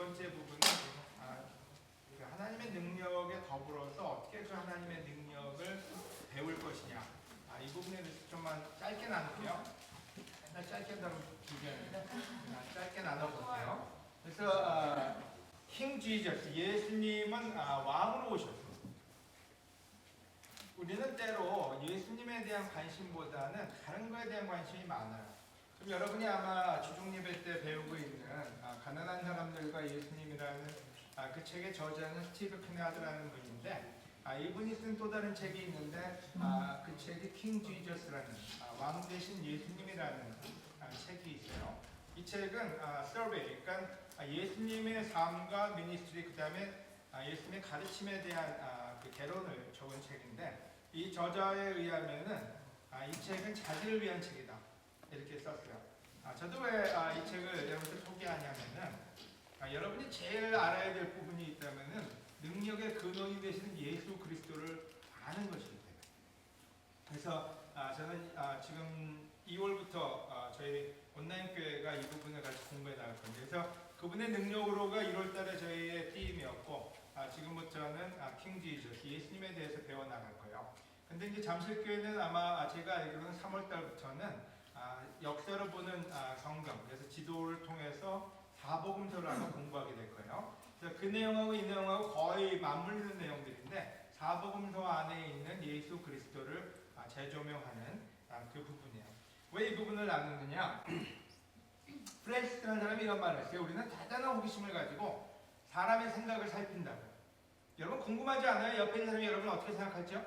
번째 부분은 하나님의 능력에 더불어서 어떻게 그 하나님의 능력을 배울 것이냐. 이 부분에 대해서 좀만 짧게 나눌게요. 맨날 짧게 나누면 길게 짧게 나눠볼게요. 그래서 킹 지저스, 예수님은 왕으로 오셨어요. 우리는 때로 예수님에 대한 관심보다는 다른 거에 대한 관심이 많아요. 그럼 여러분이 아마 주중예배 때 배우고 있는 가난한 사람들과 예수님이라는 그 책의 저자는 스티브 크나드라는 분인데, 이분이 쓴 또 다른 책이 있는데 그 책이 킹 지저스라는 왕 대신 예수님이라는 책이 있어요. 이 책은 서베이, 그러니까 예수님의 삶과 미니스트리, 그 다음에 예수님의 가르침에 대한 그 개론을 적은 책인데, 이 저자에 의하면은 이 책은 자기를 위한 책이다 이렇게 썼어요. 저도 왜 이 책을 여러분들 소개하냐면은 여러분이 제일 알아야 될 부분이 있다면은 능력의 근원이 되시는 예수 그리스도를 아는 것입니다. 그래서 저는 지금 2월부터 저희 온라인 교회가 이 부분을 같이 공부해 나갈 건데, 그래서 그분의 능력으로가 1월달에 저희의 띠임이었고, 지금부터는 킹 지저스, 예수님에 대해서 배워 나갈 거예요. 근데 이제 잠실교회는 아마 제가 알기로는 3월달부터는 역사를 보는 성경, 그래서 지도를 통해서 사복음서를 아마 공부하게 될 거예요. 그래서 그 내용하고 이 내용하고 거의 맞물리는 내용들인데, 사복음서 안에 있는 예수 그리스도를 재조명하는 그 부분이에요. 왜 이 부분을 나누느냐? 프랜시스라는 사람이 이런 말을 했어요. 우리는 대단한 호기심을 가지고 사람의 생각을 살핀다고. 여러분 궁금하지 않아요? 옆에 있는 사람이 여러분 어떻게 생각할지요?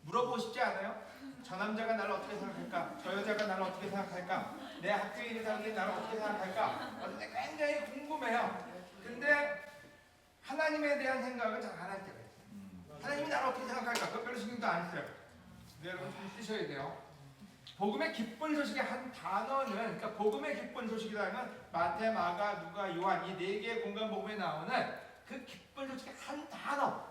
물어보고 싶지 않아요? 저 남자가 나를 어떻게 생각할까? 저 여자가 나를 어떻게 생각할까? 내 학교에 있는 사람들이 나를 어떻게 생각할까? 어떻게 굉장히 궁금해요. 근데 하나님에 대한 생각을 잘 안 할 때가 있어요. 하나님이 나를 어떻게 생각할까? 그거 별로 신경도 안 써요. 근데 여러분 좀 쓰셔야 돼요. 복음의 기쁜 소식의 한 단어는, 그러니까 복음의 기쁜 소식이라면 마태, 마가, 누가, 요한 이 네 개의 공간 복음에 나오는 그 기쁜 소식의 한 단어,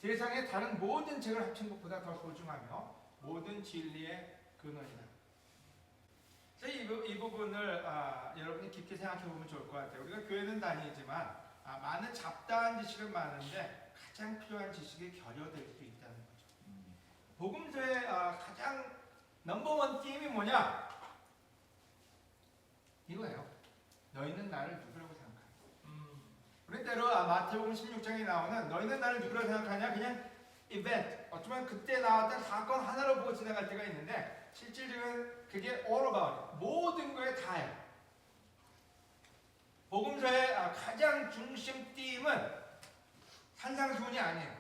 세상의 다른 모든 책을 합친 것보다 더 소중하며 모든 진리의 근원이다. 그래서 이 부분을 여러분이 깊게 생각해 보면 좋을 것 같아요. 우리가 교회는 다니지만 많은 잡다한 지식은 많은데 가장 필요한 지식이 결여될 수 있다는 거죠. 복음서의 가장 넘버원 팀이 뭐냐? 이거예요. 너희는 나를 누구라고 생각하냐? 우리 때로 마태복음 16장에 나오는 너희는 나를 누구라고 생각하냐? 그냥 이벤트, 어쩌면 그때 나왔던 사건 하나로 보고 지나갈 때가 있는데, 실질적으로 그게 all about it. 모든 거에 다예요. 복음서의 가장 중심 띠임은 산상수훈이 아니에요.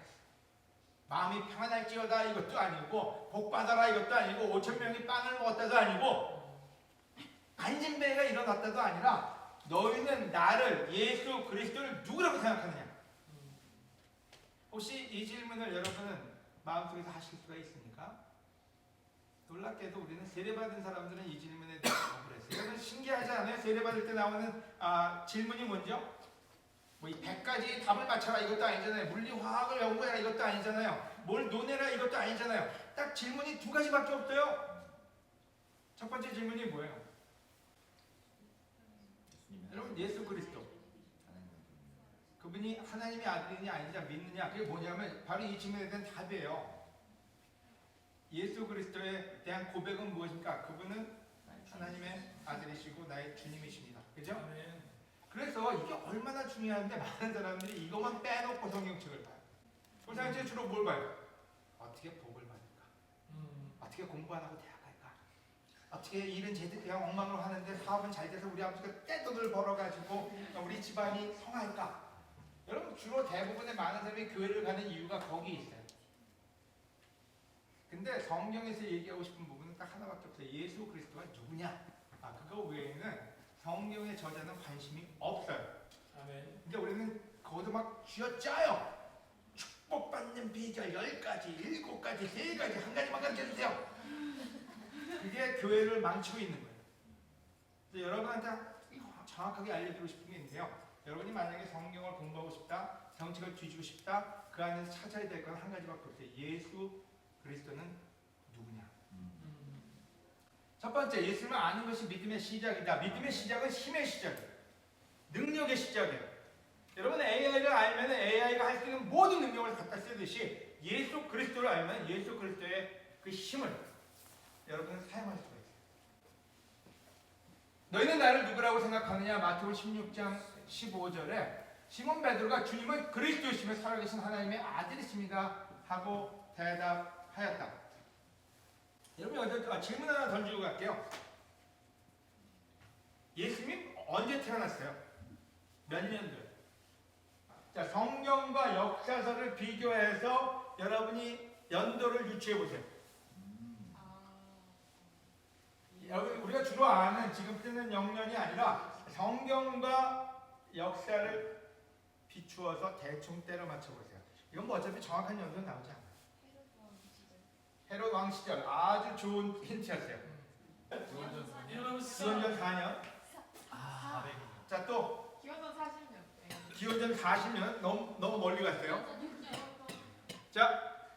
마음이 평안할지어다 이것도 아니고, 복받아라 이것도 아니고, 5,000명이 빵을 먹었다도 아니고, 안진배가 일어났다도 아니라 너희는 나를, 예수 그리스도를 누구라고 생각하느냐? 혹시 이 질문을 여러분은 마음속에서 하실 수가 있습니까? 놀랍게도 우리는 세례받은 사람들은 이 질문에 대해서 답을 했어요. 여러분 신기하지 않아요? 세례받을 때 나오는 질문이 뭔죠? 뭐 이 100가지 답을 맞춰라 이것도 아니잖아요. 물리화학을 연구해라 이것도 아니잖아요. 뭘 논해라 이것도 아니잖아요. 딱 질문이 두 가지밖에 없어요. 첫 번째 질문이 뭐예요? 여러분 예수 그리스도, 그분이 하나님의 아들이냐 아니냐 믿느냐, 그게 뭐냐면 바로 이 질문에 대한 답이에요. 예수 그리스도에 대한 고백은 무엇입니까? 그분은 하나님의 아들이시고 나의 주님이십니다. 그죠? 그래서 이게 얼마나 중요한데 많은 사람들이 이것만 빼놓고 성경책을 봐요. 성경책 주로 뭘 봐요? 어떻게 복을 받을까? 어떻게 공부 안 하고 대학 갈까? 어떻게 일은 제대로 그냥 엉망으로 하는데 사업은 잘 돼서 우리 아버지가 떼돈을 벌어가지고 우리 집안이 성할까? 여러분 주로 대부분의 많은 사람이 교회를 가는 이유가 거기 있어요. 근데 성경에서 얘기하고 싶은 부분은 딱 하나밖에 없어요. 예수 그리스도가 누구냐? 그거 외에는 성경의 저자는 관심이 없어요. 아멘. 근데 우리는 거기서 막 쥐어짜요. 축복받는 비결 10가지, 7가지, 3가지, 1가지만 가르쳐주세요. 그게 교회를 망치고 있는 거예요. 그래서 여러분한테 정확하게 알려드리고 싶은 게 있는데요. 여러분이 만약에 성경을 공부하고 싶다, 성경책을 뒤지고 싶다, 그 안에서 찾아야 될 건 한 가지밖에 없어요. 예수 그리스도는 누구냐? 첫 번째, 예수님을 아는 것이 믿음의 시작이다. 믿음의 시작은 힘의 시작이에요. 능력의 시작이에요. 여러분 AI를 알면 AI가 할 수 있는 모든 능력을 갖다 쓰듯이 예수 그리스도를 알면 예수 그리스도의 그 힘을 여러분은 사용할 수가 있어요. 너희는 나를 누구라고 생각하느냐? 마태복음 16장 15절에 시몬 베드로가 주님은 그리스도이시며 살아계신 하나님의 아들이십니다 하고 대답하였다. 여러분 질문 하나 던지고 갈게요. 예수님 언제 태어났어요? 몇 년도에? 자, 성경과 역사서를 비교해서 여러분이 연도를 유추해 보세요. 여기 우리가 주로 아는 지금 뜨는 영년이 아니라 성경과 역사를 비추어서 대충 때려 맞춰 보세요. 이건 뭐 어차피 정확한 연도는 나오지 않아요. 헤롯 왕 시절 아주 좋은 힌트였어요. 기원전 4년. 자, 또 기원전 40년. 기원전 40년 너무 멀리 갔어요. 자,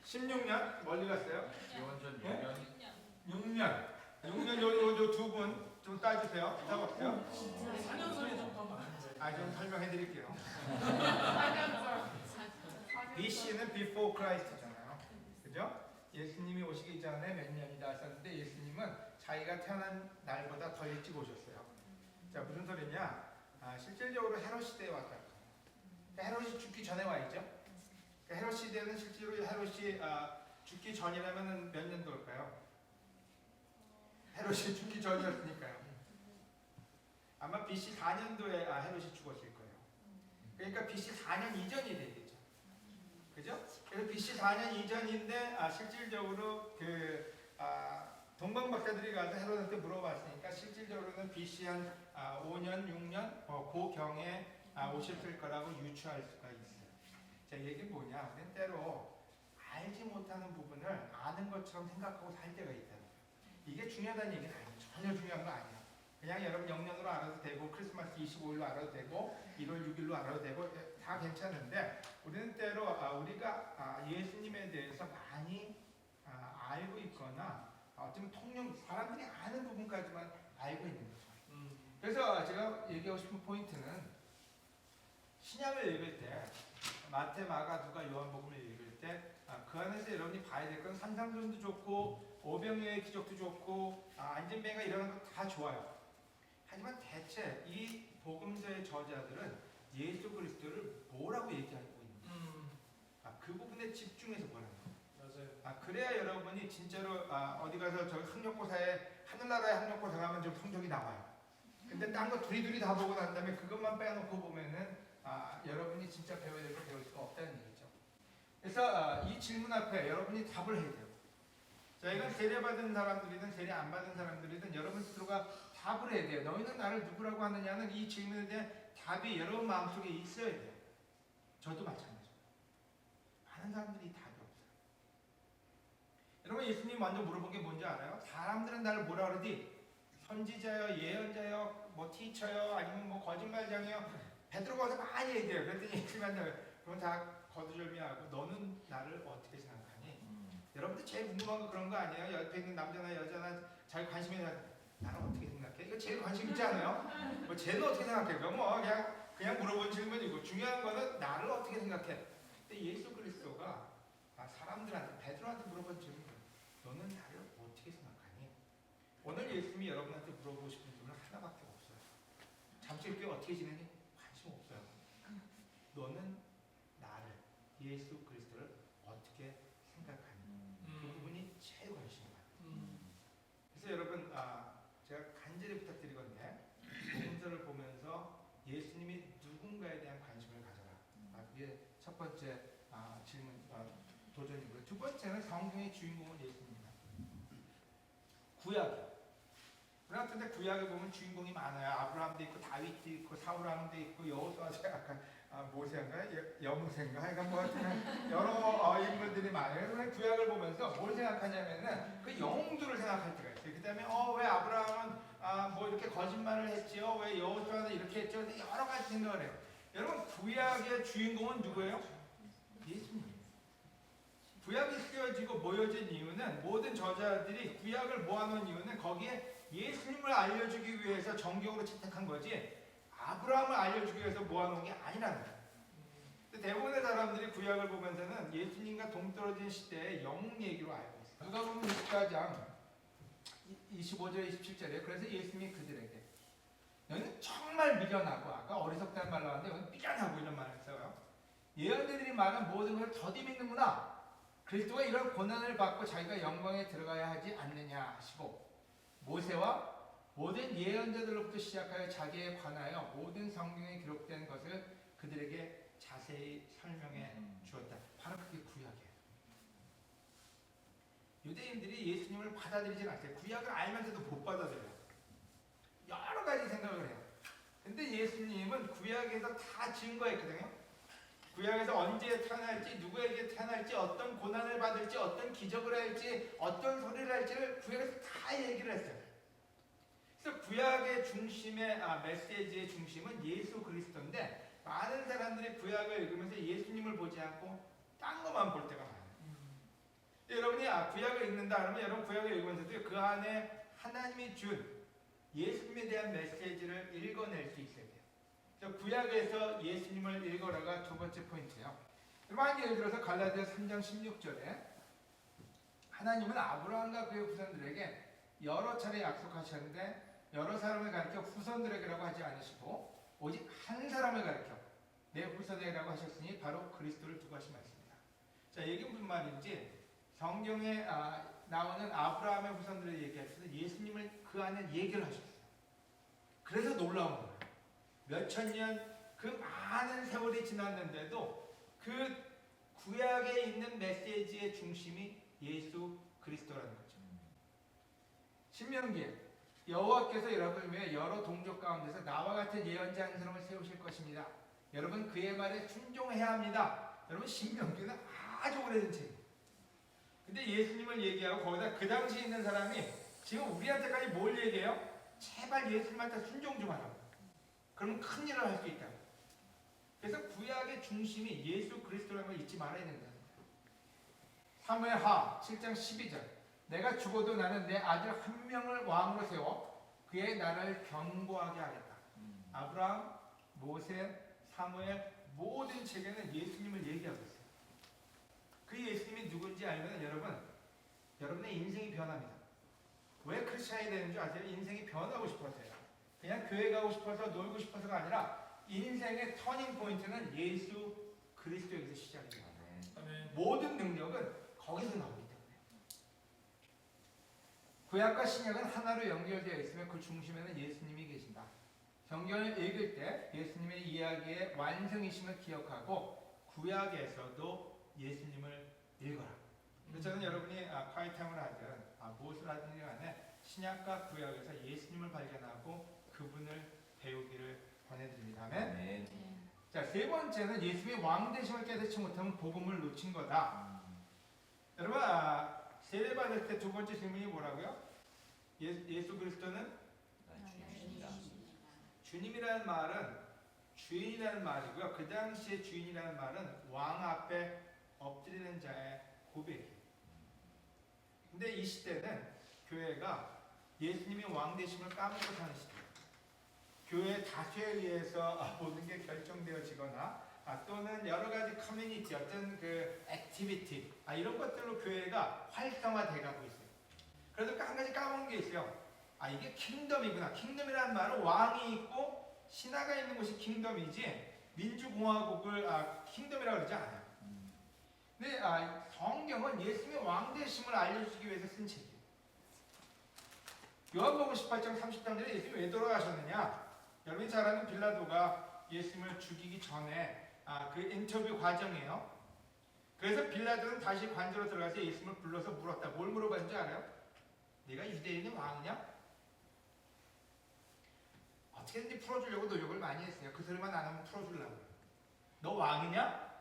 16년 멀리 갔어요. 기원전 네? 6년. 6년 요 두 분 좀 따주세요. 따볼게요. 4년설이 좀 더 많은데. 좀 설명해 드릴게요. 4년전. BC는 before Christ잖아요. 그죠? 예수님이 오시기 전에 몇 년이다 했었는데 예수님은 자기가 태어난 날보다 더 일찍 오셨어요. 자, 무슨 소리냐? 실질적으로 헤롯 시대에 왔다. 헤롯이 죽기 전에 와 있죠? 헤롯 시대는 실제로 헤롯이 죽기 전이라면 몇 년도일까요? 헤롯이 죽기 전이었으니까요. 아마 BC 4년도에 헤롯이 죽었을 거예요. 그러니까 BC 4년 이전이 되겠죠. 그죠? 그래서 BC 4년 이전인데 실질적으로 동방 박사들이 가서 헤롯한테 물어봤으니까 실질적으로는 BC 한 5년, 6년 고경에 오셨을 거라고 유추할 수가 있어요. 자, 이게 뭐냐? 우리는 때로 알지 못하는 부분을 아는 것처럼 생각하고 살 때가 있다. 이게 중요하다는 얘기는 아니에요. 전혀 중요한 거 아니에요. 그냥 여러분 영년으로 알아도 되고 크리스마스 25일로 알아도 되고 1월 6일로 알아도 되고 다 괜찮은데 우리는 때로 우리가 예수님에 대해서 많이 알고 있거나 어쩌면 통용 사람들이 아는 부분까지만 알고 있는 거죠. 그래서 제가 얘기하고 싶은 포인트는 신약을 읽을 때 마태, 마가, 누가, 요한복음을 읽을 때 그 안에서 여러분이 봐야 될 건 산상수훈도 좋고 오병이어의 기적도 좋고 안진뱅이가 일어난 거 다 좋아요. 하지만 대체 이 복음서의 저자들은 예수 그리스도를 뭐라고 얘기하고 있는지 그 부분에 집중해서 보는 거예요. 맞아요. 그래야 여러분이 진짜로 어디 가서 저 학력고사에 하늘나라의 학력고사 가면 좀 성적이 나와요. 근데 딴 거 두리두리 다 보고 난 다음에 그것만 빼놓고 보면은 여러분이 진짜 배워야 될 거 배울 수가 없다는 얘기죠. 그래서 이 질문 앞에 여러분이 답을 해야 돼요. 자, 이건 세례받은 사람들이든 세례 안 받은 사람들이든 여러분 스스로가 답을 해야 돼요. 너희는 나를 누구라고 하느냐는 이 질문에 대한 답이 여러분 마음속에 있어야 돼요. 저도 마찬가지입니다. 많은 사람들이 답이 없어요. 여러분 예수님 먼저 물어본 게 뭔지 알아요? 사람들은 나를 뭐라 그러지? 선지자요, 예언자요, 뭐 티처요, 아니면 뭐 거짓말장이요. 베드로가 와서 많이 얘기해요. 그랬더니 예수님한테 그건 다 거두절미하고 너는 나를 어떻게 생각하니? 여러분들 제일 궁금한 거 그런 거 아니에요? 옆에 있는 남자나 여자나 자기 관심이 나는 어떻게 생각해? 이거 제일 관심 있지 않아요? 뭐 쟤는 어떻게 생각해? 그럼 뭐 그냥 물어본 질문이고 중요한 거는 나를 어떻게 생각해? 근데 예수 그리스도가 사람들한테 베드로한테 물어본 질문 너는 나를 어떻게 생각하니? 오늘 예수님이 여러분한테 물어보고 싶은 질문은 하나밖에 없어요. 잠실교회 어떻게 지내니? 관심 없어요. 너는 나를 예수 그리스도를 어떻게 생각하니? 그 부분이 제일 관심이 많아요. 그래서 여러분 제가 간절히 부탁드리건데 복음서를 보면서 예수님이 누군가에 대한 관심을 가져라. 그게 첫 번째 질문 도전이고요. 두 번째는 성경의 주인공은 예수님입니다. 구약. 우리 같은데 구약에 보면 주인공이 많아요. 아브라함도 있고 다윗도 있고 사울왕도 있고 여호수아도 약간 모세인가 여무세인가 하여간 뭐 같은 여러 인물들이 많아요. 그래서 구약을 보면서 뭘 생각하냐면은 그 영웅들을 생각할 때가 있어요. 그 다음에 왜 아브라함은 뭐 이렇게 거짓말을 했지요? 왜 여호수아는 이렇게 했죠? 여러 가지 생각을 해요. 여러분 구약의 주인공은 누구예요? 예수님. 구약이 쓰여지고 모여진 이유는 모든 저자들이 구약을 모아놓은 이유는 거기에 예수님을 알려주기 위해서 정경으로 채택한 거지 아브라함을 알려주기 위해서 모아놓은 게 아니라는 거예요. 근데 대부분의 사람들이 구약을 보면서는 예수님과 동떨어진 시대의 영웅 얘기로 알고 있어요. 누가 보면 24장 25절 27절에 그래서 예수님이 그들에게 너는 정말 미련하고 아까 어리석다는 말 나왔는데 여기는 미련하고 이런 말을 써요. 예언자들이 말한 모든 것을 더디 믿는구나. 그리스도가 이런 고난을 받고 자기가 영광에 들어가야 하지 않느냐 하시고 모세와 모든 예언자들로부터 시작하여 자기에 관하여 모든 성경에 기록된 것을 그들에게 자세히 설명해 주었다. 바로 그게 구약이에요. 유대인들이 예수님을 받아들이지 않았어요. 구약을 알면서도 못 받아들여요. 여러 가지 생각을 해요. 근데 예수님은 구약에서 다 증거했거든요. 구약에서 언제 태어날지, 누구에게 태어날지, 어떤 고난을 받을지, 어떤 기적을 할지, 어떤 소리를 할지를 구약에서 다 얘기를 했어요. 그래서 구약의 중심의 메시지의 중심은 예수 그리스도인데 많은 사람들이 구약을 읽으면서 예수님을 보지 않고 딴 것만 볼 때가 많아요. 여러분이 구약을 읽는다 그러면 여러분 구약을 읽으면서도 그 안에 하나님이 준 예수님에 대한 메시지를 읽어낼 수 있어야 돼요. 그래서 구약에서 예수님을 읽어라가 두 번째 포인트예요. 예를 들어서 갈라디아 3장 16절에 하나님은 아브라함과 그의 후손들에게 여러 차례 약속하셨는데 여러 사람을 가리켜 후손들에게라고 하지 않으시고 오직 한 사람을 가리켜 내 후손에게라고 하셨으니 바로 그리스도를 두고 하신 말씀입니다. 자, 이게 무슨 말인지 성경에 나오는 아브라함의 후손들을 얘기하셔서 예수님을 그 안에 얘기를 하셨어요. 그래서 놀라운 거예요. 몇천 년 그 많은 세월이 지났는데도 그 구약에 있는 메시지의 중심이 예수 그리스도라는 거죠. 신명기에 여호와께서 여러분을 위해 여러 동족 가운데서 나와 같은 예언자 한 사람을 세우실 것입니다. 여러분 그의 말에 순종해야 합니다. 여러분 신명기는 아주 오래된 책이에요. 근데 예수님을 얘기하고 거기다 그 당시에 있는 사람이 지금 우리한테까지 뭘 얘기해요? 제발 예수님한테 순종 좀 하라고. 그러면 큰 일을 할 수 있다. 그래서 구약의 중심이 예수 그리스도라는 걸 잊지 말아야 된다. 사무엘하 7장 12절 내가 죽어도 나는 내 아들 한 명을 왕으로 세워 그의 나라를 견고하게 하겠다. 아브라함, 모세, 사무엘 모든 책에는 예수님을 얘기하고 있어요. 그 예수님이 누군지 알면 여러분의 인생이 변합니다. 왜 크리스찬이 되는 줄 아세요? 인생이 변하고 싶어서요. 그냥 교회 가고 싶어서 놀고 싶어서가 아니라 인생의 터닝 포인트는 예수 그리스도에서 시작이 돼요. 모든 능력은 거기서 나오기 때문에. 구약과 신약은 하나로 연결되어 있으며 그 중심에는 예수님이 계신다. 성경을 읽을 때 예수님의 이야기의 완성이심을 기억하고 구약에서도 예수님을 읽어라. 그래서 저는 여러분이 콰이타임을 하든 무엇을 하든 간에 신약과 구약에서 예수님을 발견하고 그분을 배우기를 권해드립니다. 아멘. 자, 세 번째는 예수님의 왕되심을 깨닫지 못하면 복음을 놓친 거다. 여러분 세례받을 때 두 번째 질문이 뭐라고요? 예수 그리스도는 주님이라는 말은 주인이라는 말이고요. 그 당시에 주인이라는 말은 왕 앞에 엎드리는 자의 고백이에요. 근데 이 시대는 교회가 예수님이 왕 되심을 까먹고 사는 시대예요. 교회 다수에 의해서 모든 게 결정되어지거나 또는 여러 가지 커뮤니티, 어떤 그 액티비티 이런 것들로 교회가 활성화돼 가고 있어요. 그래서 한 가지 까먹은 게 있어요. 이게 킹덤이구나. 킹덤이라는 말은 왕이 있고 신하가 있는 곳이 킹덤이지 민주공화국을 킹덤이라고 그러지 않아요. 근데 성경은 예수님의 왕되심을 알려주기 위해서 쓴 책이에요. 요한복음 18장 30장에 예수님이 왜 돌아가셨느냐? 여러분이 잘 아는 빌라도가 예수님을 죽이기 전에 그 인터뷰 과정이에요. 그래서 빌라도는 다시 관저로 들어가서 예수님을 불러서 물었다. 뭘 물어봤는지 알아요? 네가 유대인의 왕이냐? 어떻게든지 풀어주려고 노력을 많이 했어요. 그 소리만 안 하면 풀어주려고. 너 왕이냐?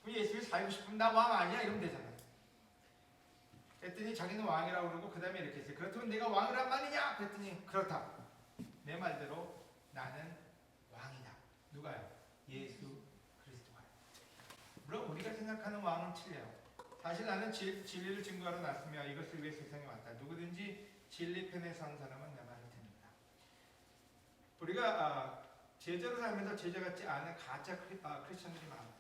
그럼 예수님이 살고 싶으면 나 왕 아니야? 이러면 되잖아요. 그랬더니 자기는 왕이라고 그러고 그 다음에 이렇게 했어요. 그렇다면 내가 왕이란 말이냐? 그랬더니 그렇다. 내 말대로 나는 왕이다. 누가요? 예수 그리스도가. 물론 우리가 생각하는 왕은 틀려요. 사실 나는 진리를 증거하러 났으며 이것을 위해 세상에 왔다. 누구든지 진리 편에 선 사람은 내 말을 듣는다. 우리가 제자로 살면서 제자 같지 않은 가짜 크리스천들이 많아요.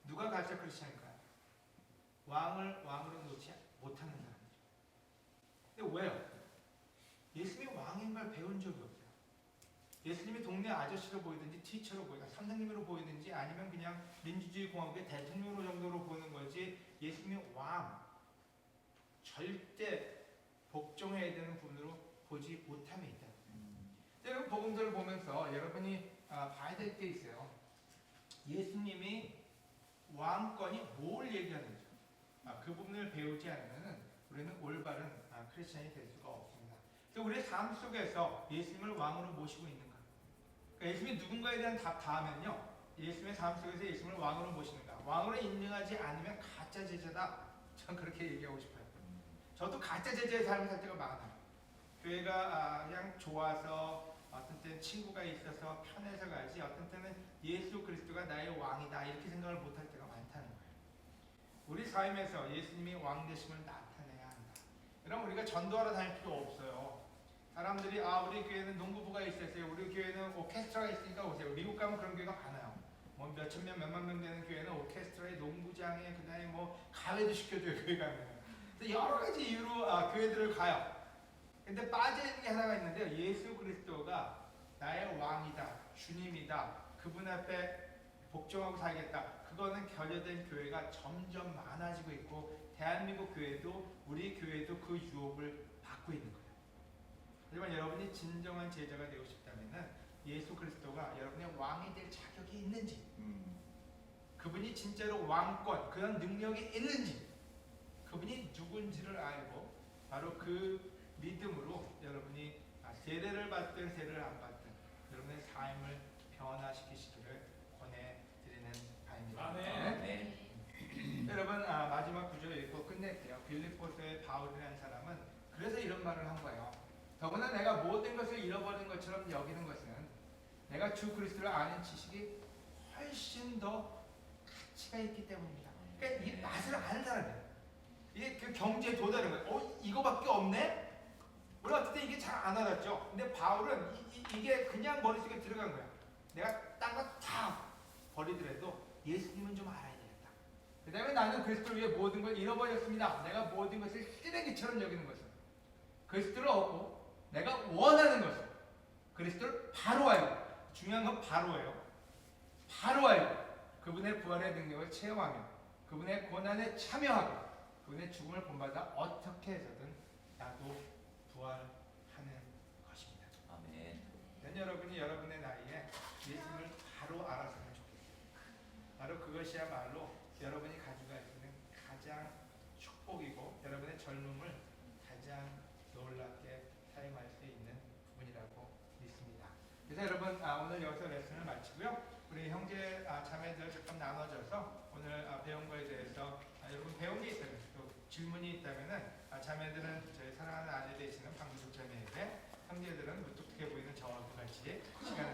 누가 가짜 크리스천일까요? 왕을 왕으로 놓지 못하는 사람들. 근데 왜요? 예수님이 왕인 걸 배운 적이 없어요. 예수님이 동네 아저씨로 보이든지 티처로 보이든지 선생님으로 보이든지 아니면 그냥 민주주의 공화국의 대통령으로 정도로 보는 거지 예수님이 왕, 절대 복종해야 되는 분으로 보지 못함에 있다. 여러분 복음서를 보면서 여러분이 봐야 될 게 있어요. 예수님이 왕권이 뭘 얘기하는지 그 부분을 배우지 않으면 우리는 올바른 크리스천이 될 수가 없습니다. 그래서 우리의 삶 속에서 예수님을 왕으로 모시고 있는가? 그러니까 예수님이 누군가에 대한 답 다하면요, 예수님의 삶 속에서 예수님을 왕으로 모시는가? 왕으로 인정하지 않으면 가짜 제자다. 전 그렇게 얘기하고 싶어요. 저도 가짜 제자의 삶을 살 때가 많아요. 교회가 그냥 좋아서 어떤 때는 친구가 있어서 편해서 가지 어떤 때는 예수 그리스도가 나의 왕이다 이렇게 생각을 못할 때가 많다는 거예요. 우리 삶에서 예수님이 왕 되심을 나타내야 한다. 그럼 우리가 전도하러 다닐 필요 없어요. 사람들이 우리 교회는 농구부가 있었어요. 우리 교회는 오케스트라가 있으니까 오세요. 미국 가면 그런 교회가 많아요. 뭐 몇천 명, 몇만 명 되는 교회는 오케스트라에 농구장에 그다음에 뭐 가회도 시켜줘요. 교회 가면. 그래서 여러 가지 이유로 교회들을 가요. 근데 빠져있는 게 하나가 있는데요. 예수 그리스도가 나의 왕이다, 주님이다, 그분 앞에 복종하고 살겠다. 그거는 결여된 교회가 점점 많아지고 있고 대한민국 교회도 우리 교회도 그 유혹을 받고 있는 거예요. 하지만 여러분이 진정한 제자가 되고 싶다면 예수 그리스도가 여러분의 왕이 될 자격이 있는지, 그분이 진짜로 왕권, 그런 능력이 있는지, 그분이 누군지를 알고 바로 그 믿음으로 여러분이 세례를 받든 세례를 안 받든 여러분의 삶을 변화시키시기를 권해드리는 바입니다. 아멘. 여러분 마지막 구절 읽고 끝낼게요. 빌립보서의 바울이라는 사람은 그래서 이런 말을 한 거예요. 더구나 내가 모든 것을 잃어버린 것처럼 여기는 것은 내가 주 그리스도를 아는 지식이 훨씬 더 가치가 있기 때문입니다. 그러니까 이 맛을 아는 사람이에요. 이게 그 경지에 도달한 거예요. 이거밖에 없네? 우리 어쨌든 이게 잘 안 와닿죠. 근데 바울은 이게 그냥 머릿속에 들어간 거야. 내가 딴 거 다 버리더라도 예수님은 좀 알아야 되겠다. 그 다음에 나는 그리스도를 위해 모든 걸 잃어버렸습니다. 내가 모든 것을 쓰레기처럼 여기는 것은 그리스도를 얻고 내가 원하는 것은 그리스도를 바로 알고, 중요한 건 바로예요. 바로 알고 그분의 부활의 능력을 체험하며 그분의 고난에 참여하고 그분의 죽음을 본받아 어떻게 해서든 나도 부활하는 것입니다. 아멘. 여러분이 여러분의 나이에 예수님을 바로 알았으면 좋겠어요. 바로 그것이야말로 여러분이 가지고 있는 가장 축복이고 여러분의 젊음을 가장 놀랍게 사용할 수 있는 부분이라고 믿습니다. 그래서 여러분 오늘 여기서 레슨을 마치고요. 우리 형제 자매들 조금 나눠져서 오늘 배운 거에 대해서 여러분 배운 게 있다면 또 질문이 있다면은 자매들은 저희 사랑하는 아내 되시는 방구숙 자매에게, 형제들은 무뚝뚝해 보이는 저하고 같이 시간을